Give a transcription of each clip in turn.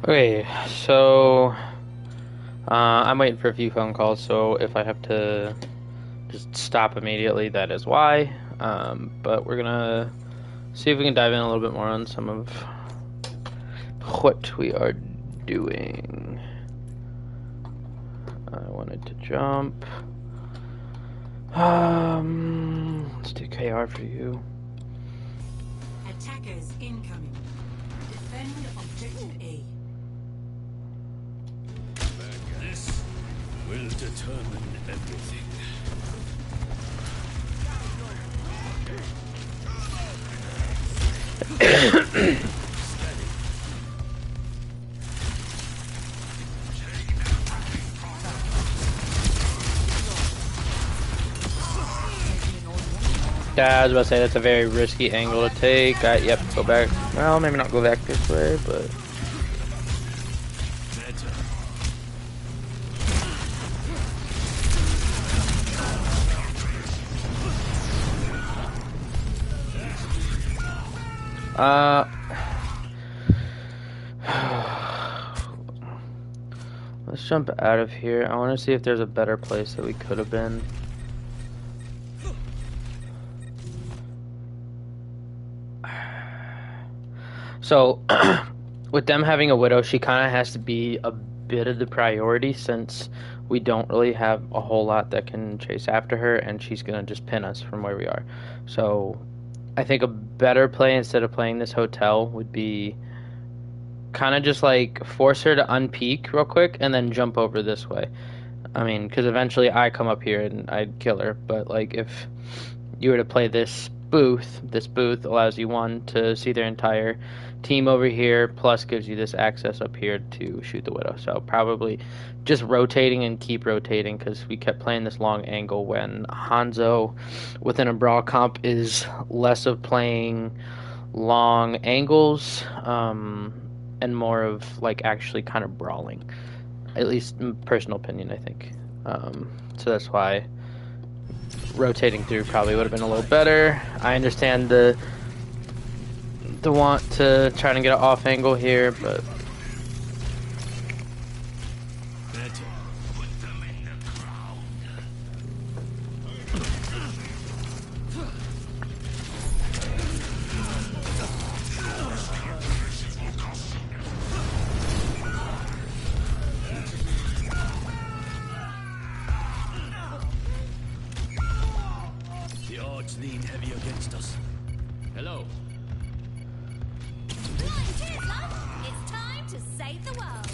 Okay, so I'm waiting for a few phone calls, so if I have to just stop immediately, that is why. But we're gonna see if we can dive in a little bit more on some of what we are doing. I wanted to jump. Let's do KR for you. Attackers incoming. Defend objective A. This will determine everything. Yeah, I was about to say that's a very risky angle to take. Yep, go back. Well, maybe not go back this way, but. Let's jump out of here. I want to see if there's a better place that we could have been. So, with them having a widow, she kind of has to be a bit of the priority since we don't really have a whole lot that can chase after her, and she's going to just pin us from where we are. So, I think a better play instead of playing this hotel would be kind of just like force her to unpeak real quick and then jump over this way. I mean, because eventually I come up here and I'd kill her, but like if you were to play this booth allows you one to see their entire team over here, plus gives you this access up here to shoot the widow. So probably just rotating and keep rotating because we kept playing this long angle when Hanzo within a brawl comp is less of playing long angles and more of like actually kind of brawling, at least in personal opinion, I think. So that's why rotating through probably would have been a little better. I understand the want to try and get an off angle here, but The odds lean heavy against us. Hello. It's time to save the world.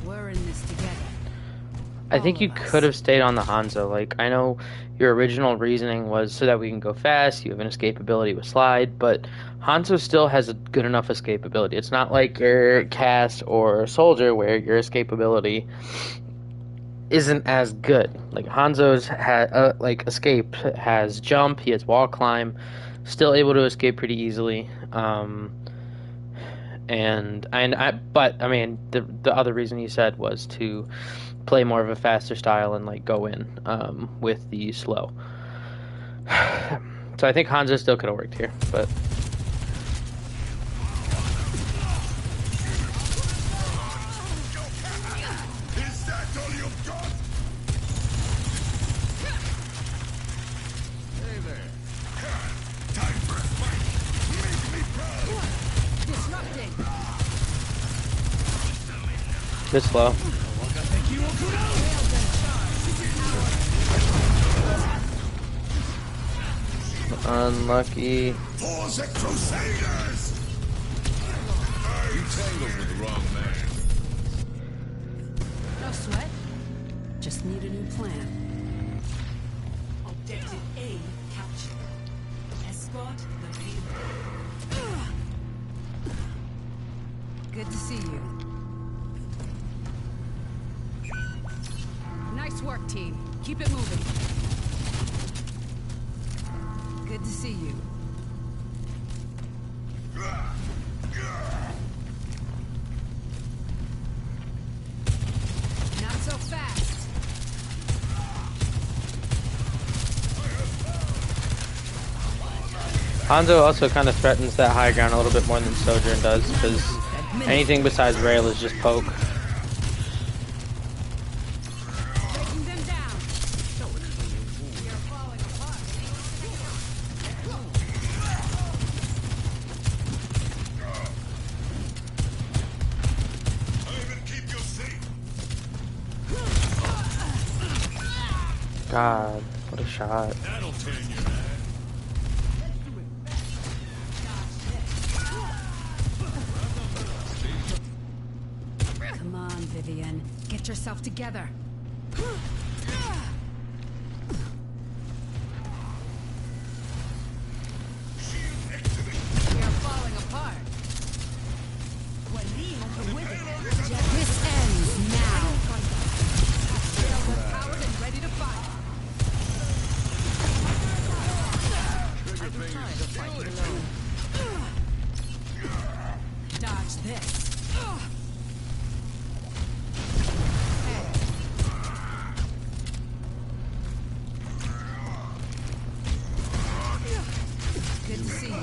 We're in this together. I think you could have stayed on the Hanzo. Like, I know your original reasoning was so that we can go fast, you have an escapability with slide, but Hanzo still has a good enough escapability. It's not like your cast or soldier where your escapability isn't as good. Like Hanzo's escape has jump, he has wall climb, still able to escape pretty easily. But I mean, the other reason you said was to play more of a faster style and like go in with the slow. So I think Hanzo still could have worked here, but. Is that all you've got? Hey there. Time for a fight. Make me proud. Disrupting. This slow. Unlucky. For the Crusaders! You tangled with the wrong man. No sweat. Just need a new plan. Objective A captured. Escort the payload. Good to see you. Nice work, team. Keep it moving. Good to see you. Not so fast. Hanzo also kind of threatens that high ground a little bit more than Sojourn does, because anything besides rail is just poke. Breaking them down. You're falling apart. I even keep you safe. God, what a shot. That'll turn you mad. Come on, Vivian. Get yourself together. We are falling apart. This ends now. Powered and ready to fight. Dodge this. Good to see you. We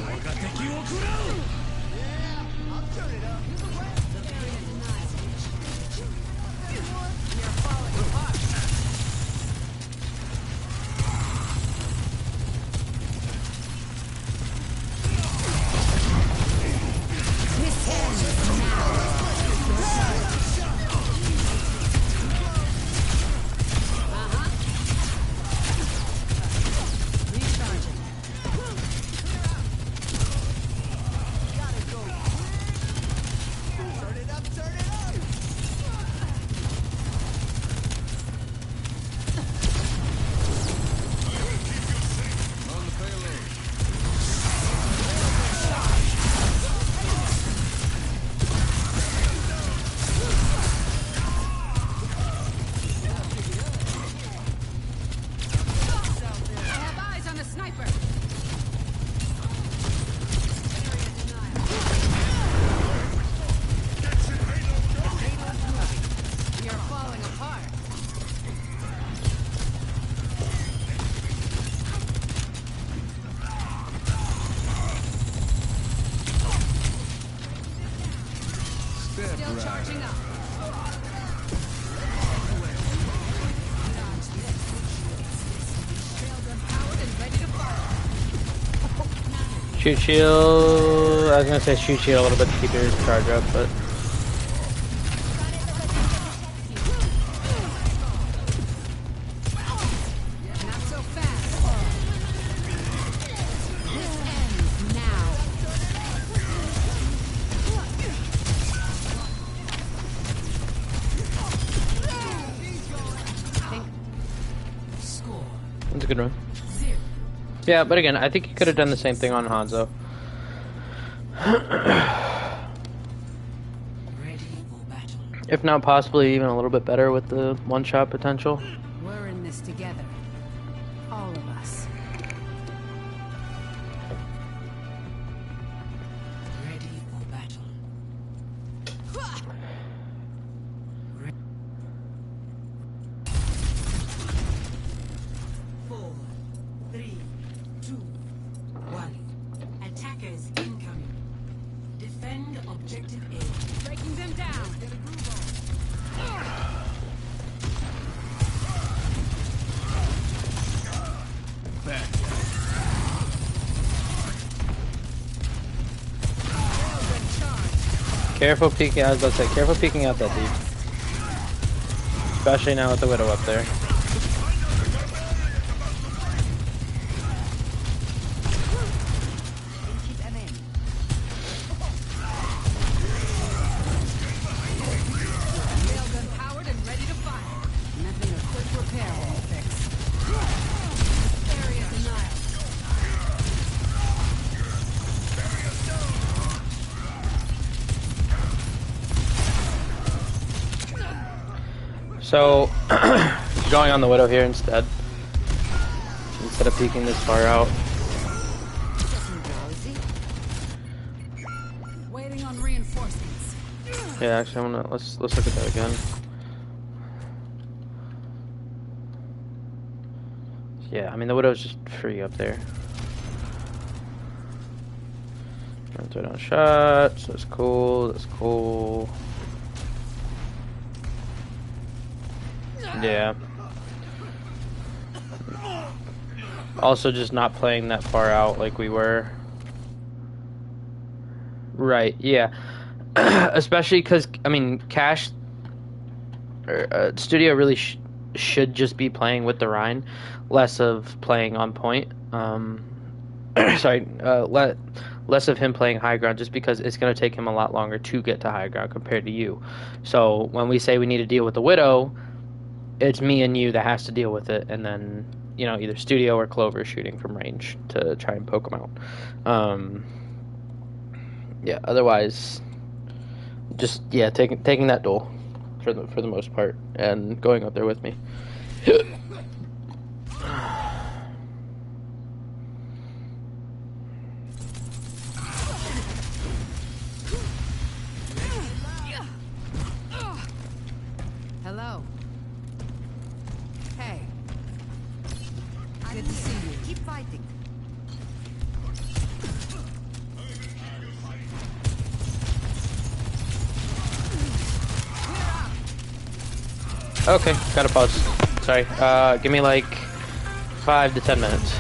are falling apart. This ends now. Recharging. On the payload. I have eyes on the sniper. We are falling apart. Step Still right. charging up. Railgun powered and ready to fire. Shoot shield. I was gonna say shoot shield a little bit to keep your charge up, but Not so fast. This ends now. Think. Score it's a good run. 0. Yeah, but again, I think you could have done the same thing on Hanzo. Ready for battle. If not possibly even a little bit better with the one-shot potential. We're in this together. All of us. Ready for battle. 4, 3, 2, 1. Attackers incoming. Defend objective A. Breaking them down. Back. Careful peeking. I was about to say, careful peeking out that deep. Especially now with the Widow up there. Railgun powered and ready to fire. Nothing a quick repair won't fix. Area denial. So, going on the Widow here instead of peeking this far out. Waiting on reinforcements. Yeah, actually, I'm gonna let's look at that again. Yeah, I mean the Widow's just free up there. Turn on shots. That's cool. That's cool. Yeah. Also, just not playing that far out like we were. Right. Yeah. Especially because I mean, Cash Studio really should just be playing with the Rhine, less of playing on point. Sorry, less of him playing high ground, just because it's going to take him a lot longer to get to high ground compared to you. So when we say we need to deal with the Widow, it's me and you that has to deal with it, and then either Studio or Clover shooting from range to try and poke him out. Yeah. Otherwise, just taking that duel for the most part and going up there with me. Hello. Hey. Good to see you. Keep fighting. Okay, gotta pause. Sorry. Give me like 5 to 10 minutes.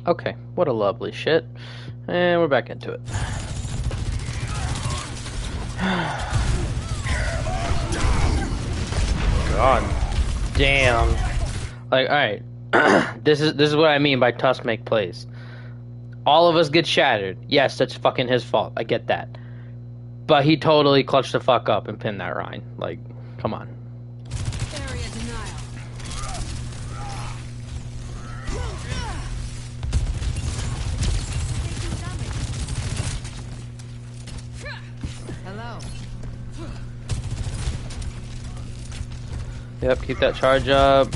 Okay, what a lovely shit. And we're back into it. God damn. Like, alright. This is what I mean by Tusk make plays. All of us get shattered. Yes, that's fucking his fault. I get that. But he totally clutched the fuck up and pinned that Rhine. Like, come on. Area denial. Hello. Yep, keep that charge up.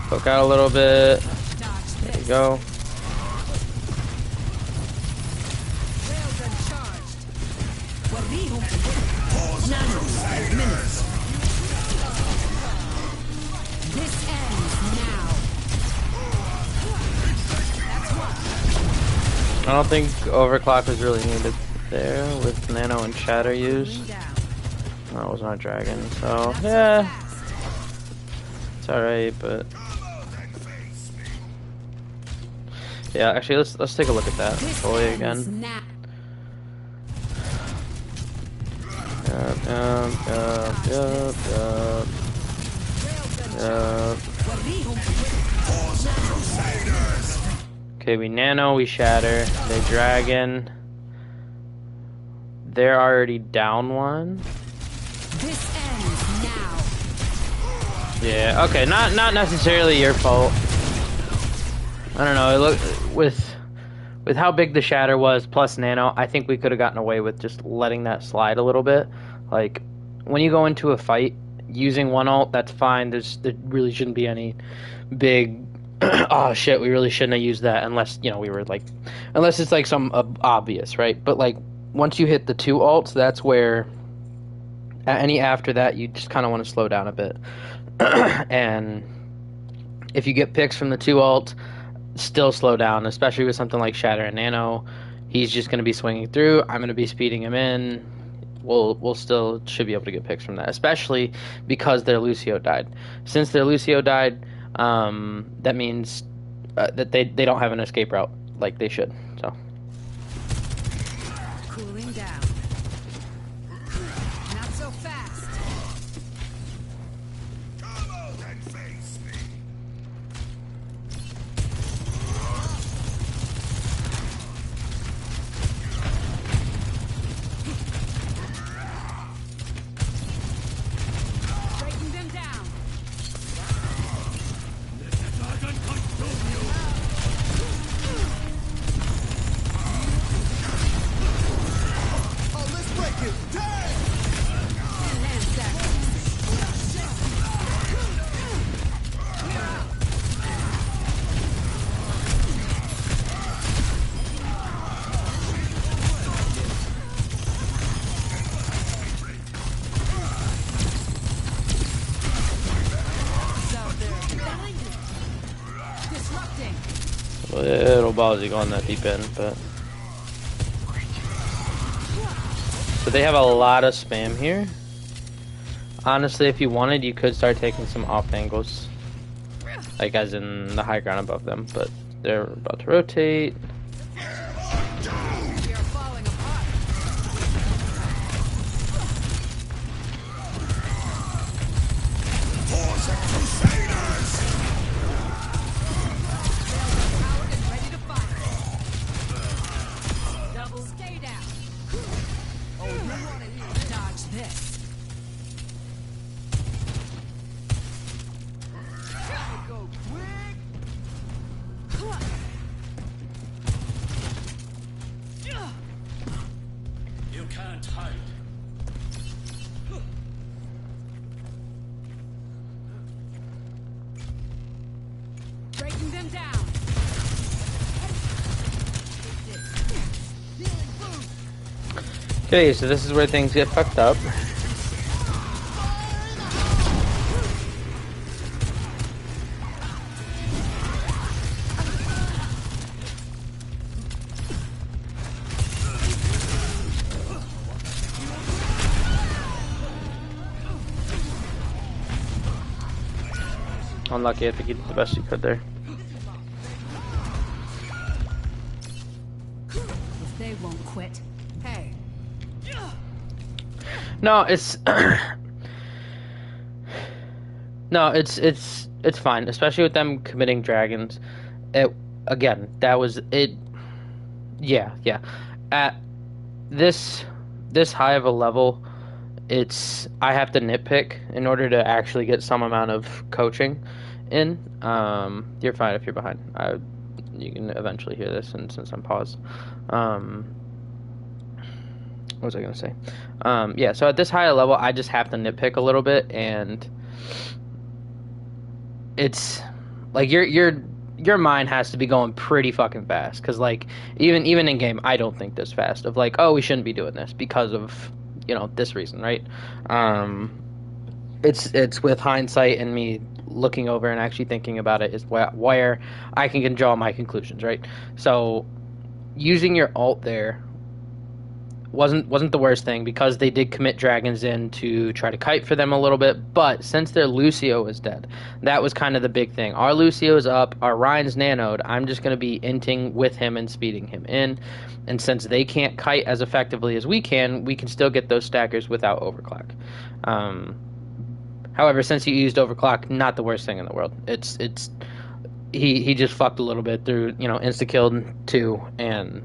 Poke out a little bit. Dodge There you this. go. Railgun charged. Nanos. This ends now. That's one. I don't think overclock was really needed there with Nano and Shatter used. Down. That was not dragon, so yeah, it's alright, but yeah, actually let's take a look at that fully again. Now. Okay, we Nano, we Shatter, they Dragon. They're already down one. This ends now. Yeah, okay, not necessarily your fault. I don't know, it looked with how big the shatter was plus Nano, I think we could have gotten away with just letting that slide a little bit. Like when you go into a fight using one ult, that's fine. There really shouldn't be any big oh shit, we really shouldn't have used that unless, you know, we were like unless it's like some obvious, right? But like once you hit the two ults, that's where any after that you just kind of want to slow down a bit. And if you get picks from the two ult, still slow down, especially with something like Shatter and Nano. He's just going to be swinging through. I'm going to be speeding him in. We'll still should be able to get picks from that, especially because their Lucio died. Since their Lucio died, that means that they don't have an escape route like they should. So Cooling down. Not so fast. Come out and face me. Breaking them down. Oh, let's break it. Dang! Disrupting. little ballsy going that deep in, but so they have a lot of spam here. Honestly, if you wanted, you could start taking some off angles, like as in the high ground above them, but they're about to rotate. We are falling apart. Crusaders! Powered and ready to fire. Double stay down. Oh, you want to dodge this. Go quick. You can't hide. Breaking them down. Okay, so this is where things get fucked up. Unlucky, I think you did the best you could there. they won't quit. Hey. No, it's no, it's fine, especially with them committing dragons. It again, that was it. Yeah, yeah. At this high of a level, it's I have to nitpick in order to actually get some amount of coaching in. You're fine if you're behind. You can eventually hear this, and since I'm paused. What was I gonna say? Yeah. So at this higher level, I just have to nitpick a little bit, and it's like your mind has to be going pretty fucking fast, because like even in game I don't think this fast of like, oh, we shouldn't be doing this because of this reason, right? It's with hindsight and me looking over and actually thinking about it is where I can draw my conclusions, right? So using your ult there wasn't the worst thing, because they did commit dragons in to try to kite for them a little bit, but since their Lucio is dead, that was kind of the big thing. Our Lucio is up, our Ryan's nanoed, I'm just going to be inting with him and speeding him in, and since they can't kite as effectively as we can still get those stackers without overclock. However, since you used overclock, not the worst thing in the world. He just fucked a little bit through, insta-killed 2, and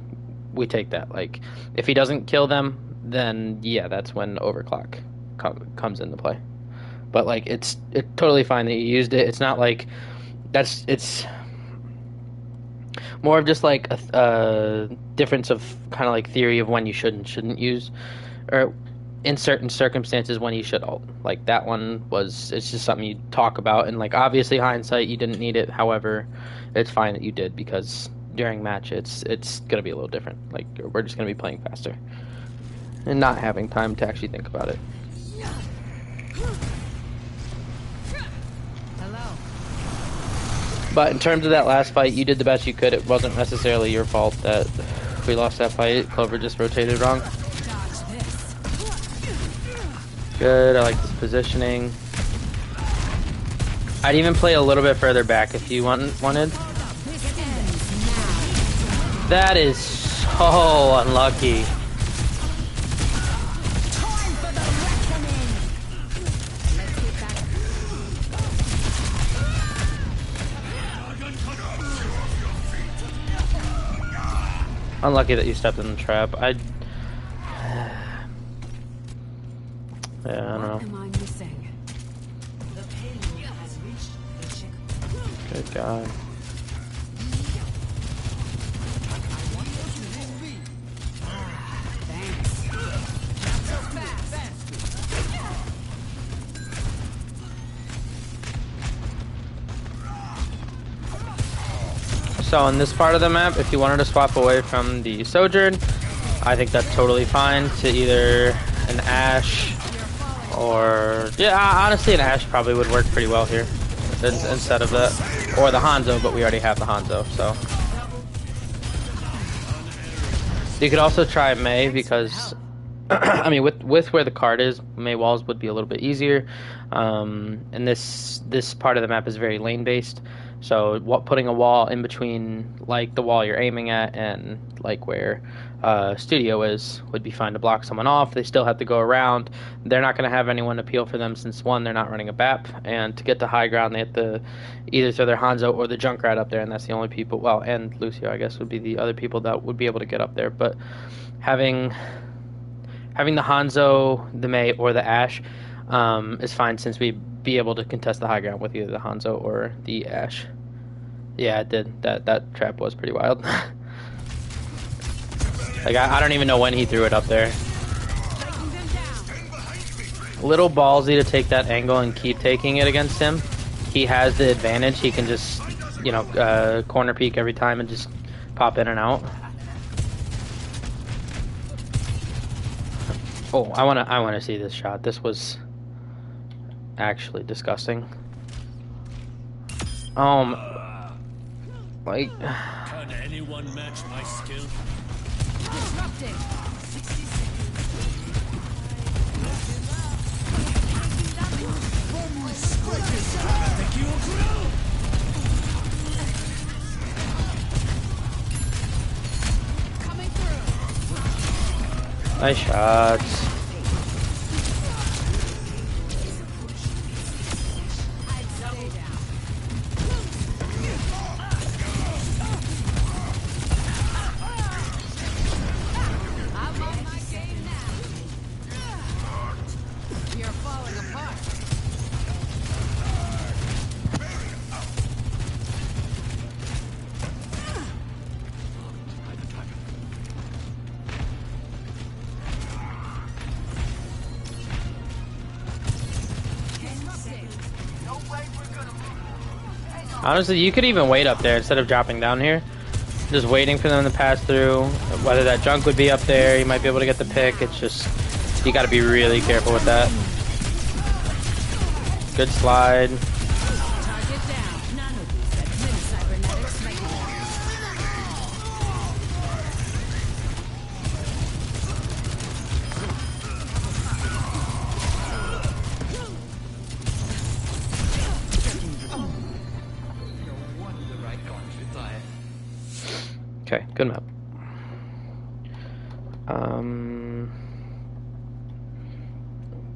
we take that. Like, if he doesn't kill them, then yeah, that's when overclock comes into play. But like, it's totally fine that you used it. It's not like it's more of just like a difference of kind of like theory of when you should and shouldn't use, or in certain circumstances when you should ult. Like that one it's just something you talk about, and like obviously hindsight you didn't need it. However, it's fine that you did, because during match it's gonna be a little different. Like, we're just gonna be playing faster and not having time to actually think about it. Hello. But in terms of that last fight, you did the best you could. It wasn't necessarily your fault that we lost that fight. Clover just rotated wrong. Dodge this. Good, I like this positioning. I'd even play a little bit further back if you wanted. This ends now. That is so unlucky. Time for the reckoning. Let's get back. Unlucky that you stepped in the trap. Yeah, I don't know. What am I missing? Good God. Thanks. Not so fast. So in this part of the map, if you wanted to swap away from the Sojourn, I think that's totally fine, to either an Ashe or... yeah, honestly an Ashe probably would work pretty well here instead of that. Or the Hanzo, but we already have the Hanzo, so... You could also try Mei, because... I mean, with where the card is, Mei walls would be a little bit easier. And this part of the map is very lane-based. So putting a wall in between, like, the wall you're aiming at and, like, where Studio is, would be fine to block someone off. They still have to go around. They're not going to have anyone appeal for them, since, one, they're not running a BAP, and to get to high ground, they have to either throw their Hanzo or the Junkrat up there, and that's the only people... well, and Lucio, I guess, would be the other people that would be able to get up there. But having the Hanzo, the Mei, or the Ashe is fine, since we'd be able to contest the high ground with either the Hanzo or the Ashe. Yeah, it did. That trap was pretty wild. Like, I don't even know when he threw it up there. A little ballsy to take that angle and keep taking it against him. He has the advantage. He can just, corner peek every time and just pop in and out. Oh, I wanna see this shot. This was actually disgusting. Like, Can anyone match my skill? Disrupting. Coming through. Nice shots. I'm on my game now. We are falling apart. Honestly, you could even wait up there instead of dropping down here. Just waiting for them to pass through. Whether that junk would be up there, you might be able to get the pick. It's just, you got to be really careful with that. Good slide. Target down. None of these that twin cybernetics make it. Okay, good map.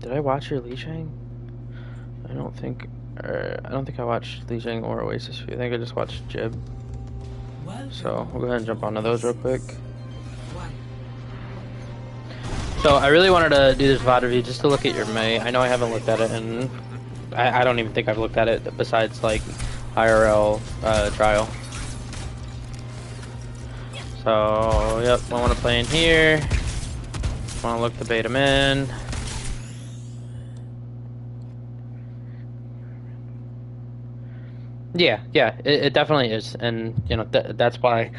Did I watch your Li Shang? I don't think I watched Li Shang or Oasis. I think I just watched Jib. So we'll go ahead and jump onto those real quick. So I really wanted to do this VOD review just to look at your Mei. I know I haven't looked at it, and I don't even think I've looked at it besides like IRL trial. So yep, I want to play in here. Want to look to bait him in. Yeah, it definitely is, and you know that's why.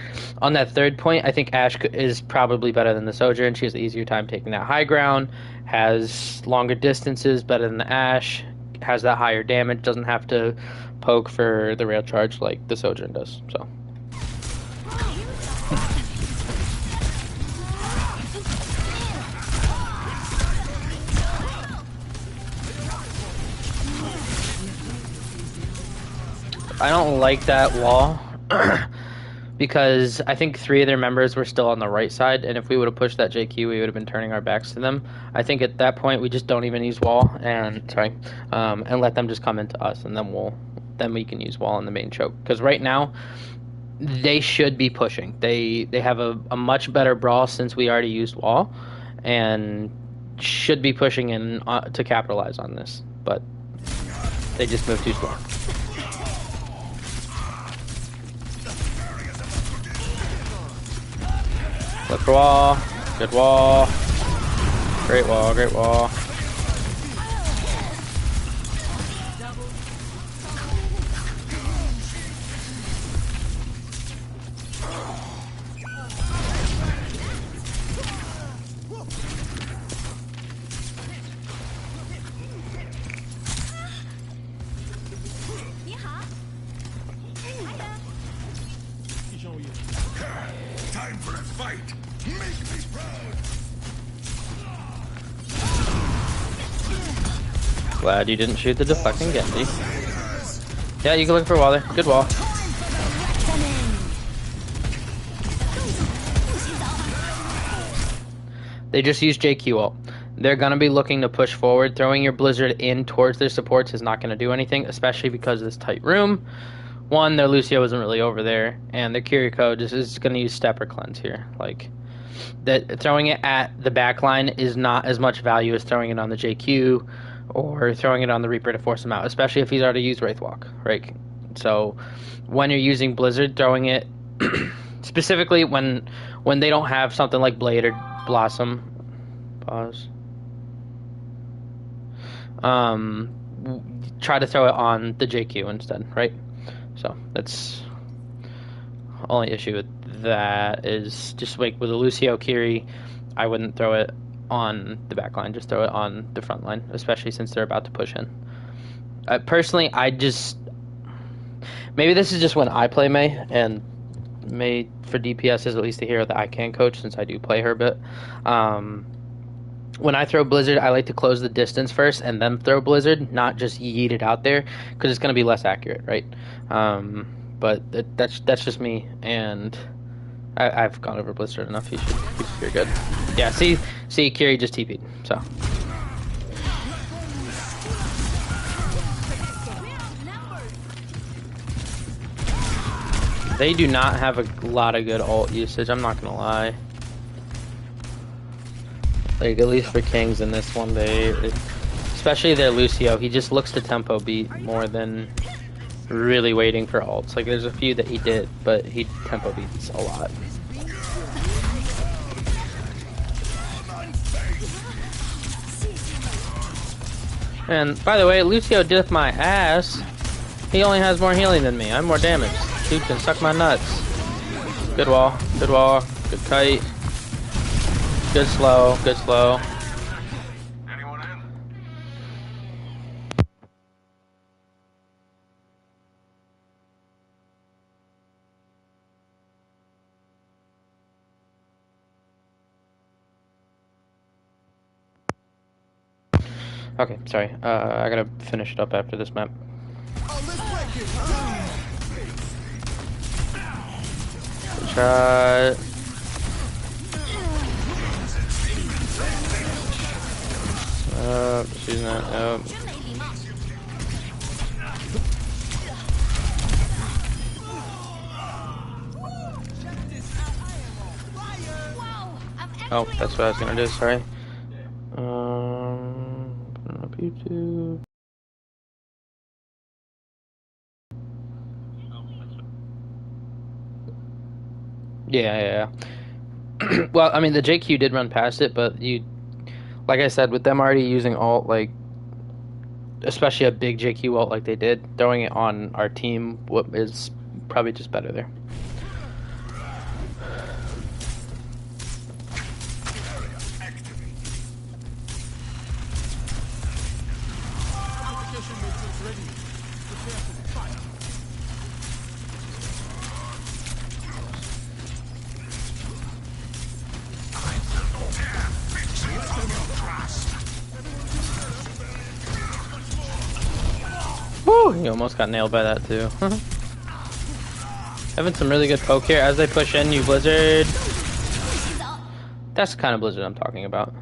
On that third point, I think Ashe is probably better than the Soldier, and she has an easier time taking that high ground. Has longer distances, better than the Ashe. Has that higher damage. Doesn't have to poke for the rail charge like the Sojourn does. So. I don't like that wall because I think 3 of their members were still on the right side, and if we would have pushed that JQ, we would have been turning our backs to them. I think at that point we just don't even use wall and let them just come into us, and then we can use wall in the main choke. Because right now they should be pushing. They have a much better brawl since we already used wall, and should be pushing in to capitalize on this, but they just moved too slow. Look for wall. Good wall. Great wall, great wall. Time for a fight. Make me proud. Glad you didn't shoot the deflecting Genji. Yeah, you can look for wall there. Good wall. They just used JQ ult. They're going to be looking to push forward. Throwing your Blizzard in towards their supports is not going to do anything, especially because of this tight room. One, their Lucio isn't really over there, and their Kiriko just is going to use Step or Cleanse here. Like, that throwing it at the back line is not as much value as throwing it on the JQ or throwing it on the Reaper to force him out, especially if he's already used Wraithwalk, right? So when you're using Blizzard, throwing it specifically when they don't have something like Blade or Blossom, try to throw it on the JQ instead, right? So that's only issue with that is just like with a Lucio Kiri, I wouldn't throw it on the back line, just throw it on the front line, especially since they're about to push in. Personally, maybe this is just when I play Mei, and Mei for DPS is at least a hero that I can coach since I do play her a bit. When I throw Blizzard, I like to close the distance first and then throw Blizzard, not just yeet it out there, because it's going to be less accurate, right? But that's just me, and I've gone over Blizzard enough. You're good. Yeah. See, Kiri just TP'd. So. They do not have a lot of good ult usage. I'm not gonna lie. Like at least for Kings in this one, especially their Lucio, he just looks to tempo beat more than really waiting for ults. Like there's a few that he did, but he tempo beats a lot. And by the way, Lucio dipped my ass. He only has more healing than me. I'm more damaged. Dude can suck my nuts. Good wall. Good wall. Good kite. Good slow. Good slow. Anyone in? Okay, sorry. I gotta finish it up after this map. Good shot. She's not. Nope. Oh, that's what I was gonna do. Sorry. Open up YouTube. Yeah. Well, I mean, the JQ did run past it, but like I said, with them already using ult, like, especially a big JQ ult like they did, throwing it on our team is probably just better there. Woo! You almost got nailed by that too. Having some really good poke here as they push in. You Blizzard. That's the kind of Blizzard I'm talking about.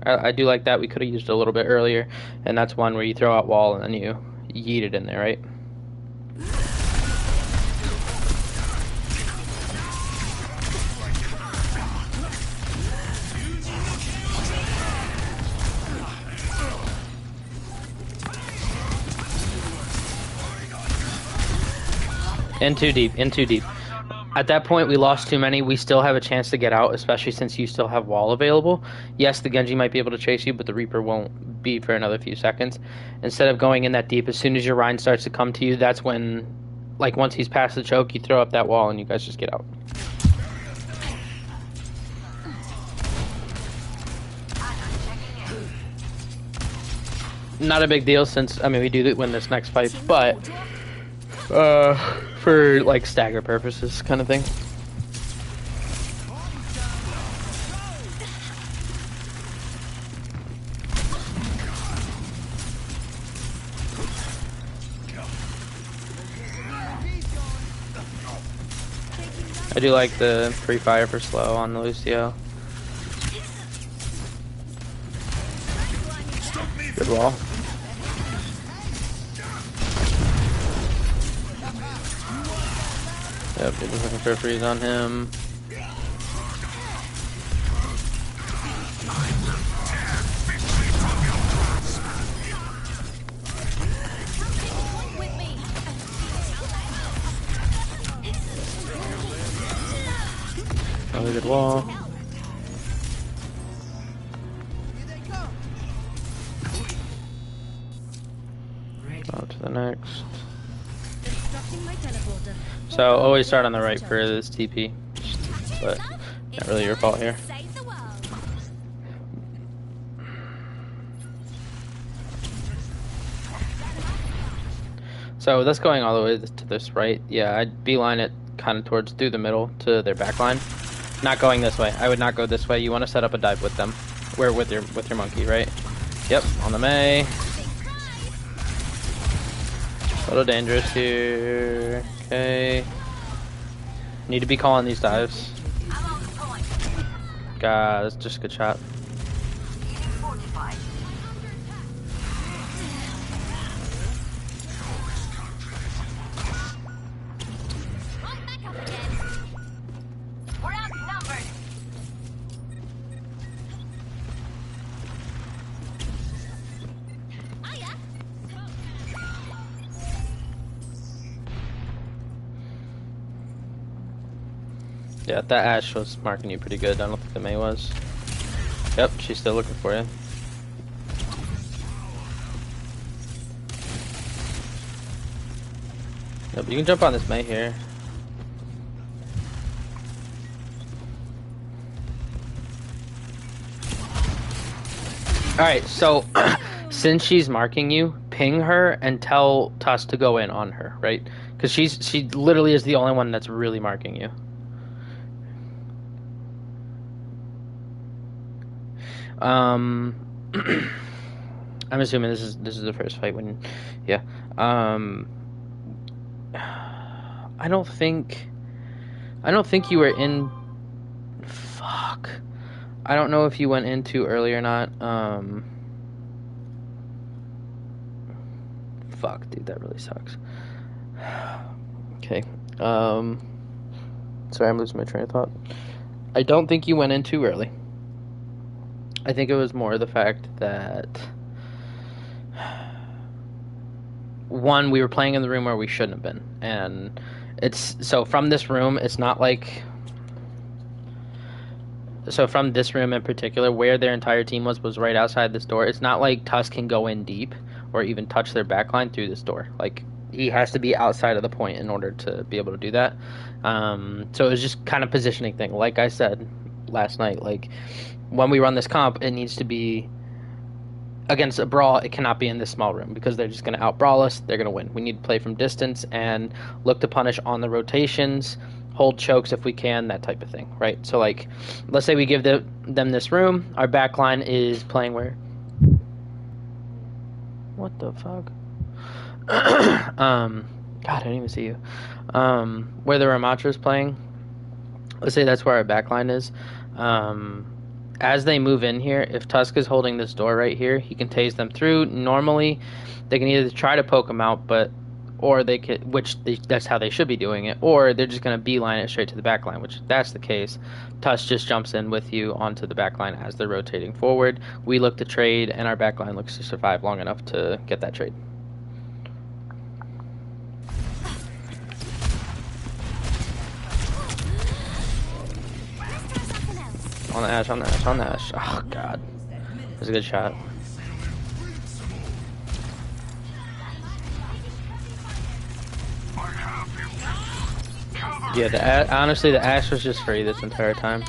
I do like that. We could have used it a little bit earlier, and that's one where you throw out wall and then you yeet it in there, right? In too deep, in too deep. At that point, we lost too many. We still have a chance to get out, especially since you still have wall available. Yes, the Genji might be able to chase you, but the Reaper won't be for another few seconds. Instead of going in that deep, as soon as your Rhine starts to come to you, that's when, like, once he's past the choke, you throw up that wall and you guys just get out. Not a big deal since, I mean, we do win this next fight, but for like stagger purposes kind of thing. I do like the free fire for slow on the Lucio. Good wall. Yep, they're just looking for a freeze on him. Another good wall. On to the next. So always start on the right for this TP, but not really your fault here. So that's going all the way to this right. Yeah, I'd beeline it kind of towards through the middle to their back line. Not going this way. I would not go this way. You want to set up a dive with them. Where with your monkey, right? Yep, on the Mei. A little dangerous here. Okay. Need to be calling these dives. God, that's just a good shot. Right back up again. We're outnumbered. Oh yeah. Yeah, that Ash was marking you pretty good. I don't think the Mei was. Yep, she's still looking for you. Yep, you can jump on this Mei here. Alright, so since she's marking you, ping her and tell Tusk to go in on her, right? Because she literally is the only one that's really marking you. I'm assuming this is the first fight when, yeah. I don't think you were in. Fuck. I don't know if you went in too early or not. Fuck, dude, that really sucks. Okay. Sorry, I'm losing my train of thought. I don't think you went in too early. I think it was more the fact that one, we were playing in the room where we shouldn't have been, and it's so from this room, it's not like. So from this room in particular, where their entire team was right outside this door. It's not like Tusk can go in deep or even touch their backline through this door. Like, he has to be outside of the point in order to be able to do that. So it was just kind of positioning thing. Like I said last night, like when we run this comp, it needs to be against a brawl. It cannot be in this small room because they're just going to out-brawl us. They're going to win. We need to play from distance and look to punish on the rotations, hold chokes if we can, that type of thing, right? So, like, let's say we give them this room. Our backline is playing where? What the fuck? God, I didn't even see you. Where the Ramatra is playing. Let's say that's where our backline is. As they move in here, if Tusk is holding this door right here, he can tase them through. Normally, they can either try to poke them out, or they could, that's how they should be doing it, or they're just going to beeline it straight to the back line, which if that's the case, Tusk just jumps in with you onto the back line as they're rotating forward. We look to trade, and our back line looks to survive long enough to get that trade. On the Ash, on the Ash, on the Ash. Oh, God. That was a good shot. Yeah, honestly, the Ash was just free this entire time.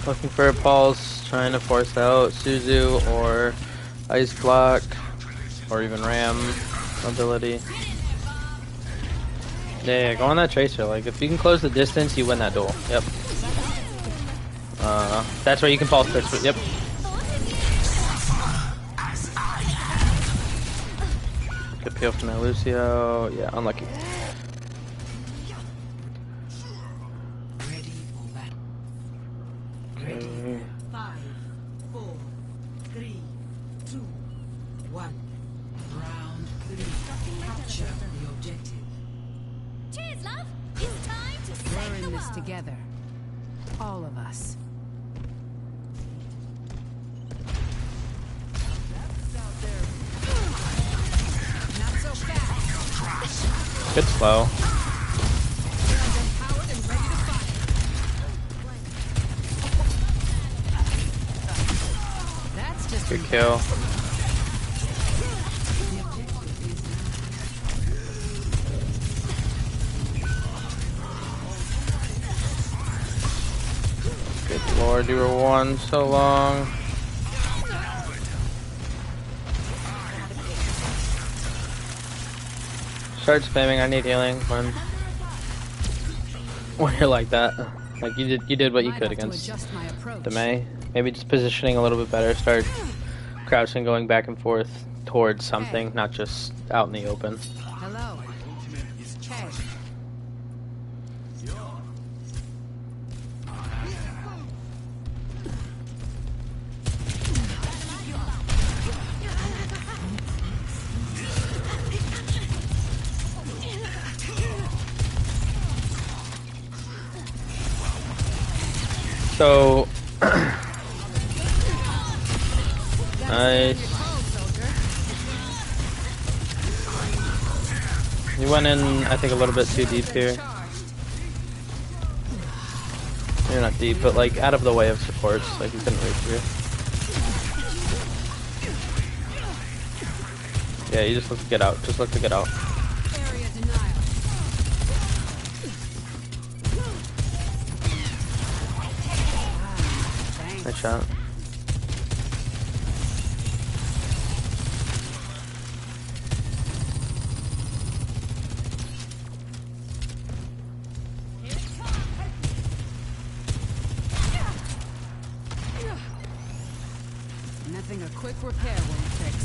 Looking for a pulse, trying to force out Suzu or Ice Block, or even Ram ability. Yeah, go on that Tracer. Like, if you can close the distance, you win that duel. Yep. That's where you can pulse this. Yep. Good peel from that Lucio. Yeah, unlucky. Together. All of us. Good slow. Empowered and ready to fight. That's just Good kill. Good lord, you were one so long. Start spamming, I need healing when you're like that. Like you did what you Might could have to against adjust my approach. the May. Maybe just positioning a little bit better, start crouching, going back and forth towards something, not just out in the open. Hello. Hey. So nice. You went in, I think, a little bit too deep here. You're not deep, but like out of the way of supports, like you couldn't reach through. Yeah, you just look to get out. Just look to get out. Area denial. Nice shot. Nothing a quick repair won't fix.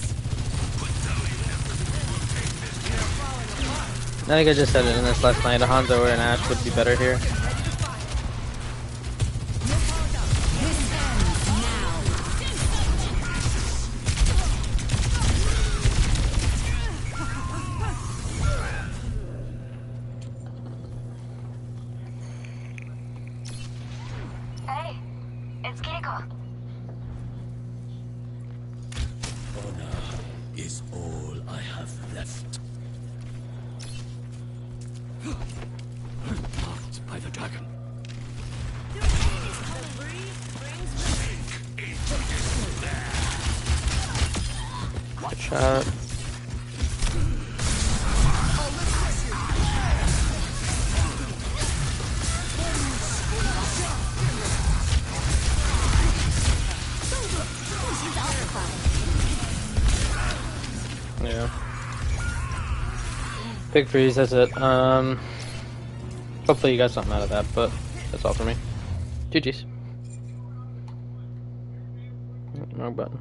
I think I just said it in this last night. A Hanzo or an Ashe would be better here. This ends now. Hey, it's Kiriko. Honor is all I have left. Marked by the dragon. Good shot. Yeah. Big freeze, that's it. Hopefully you got something out of that, but that's all for me. GG's. Wrong button.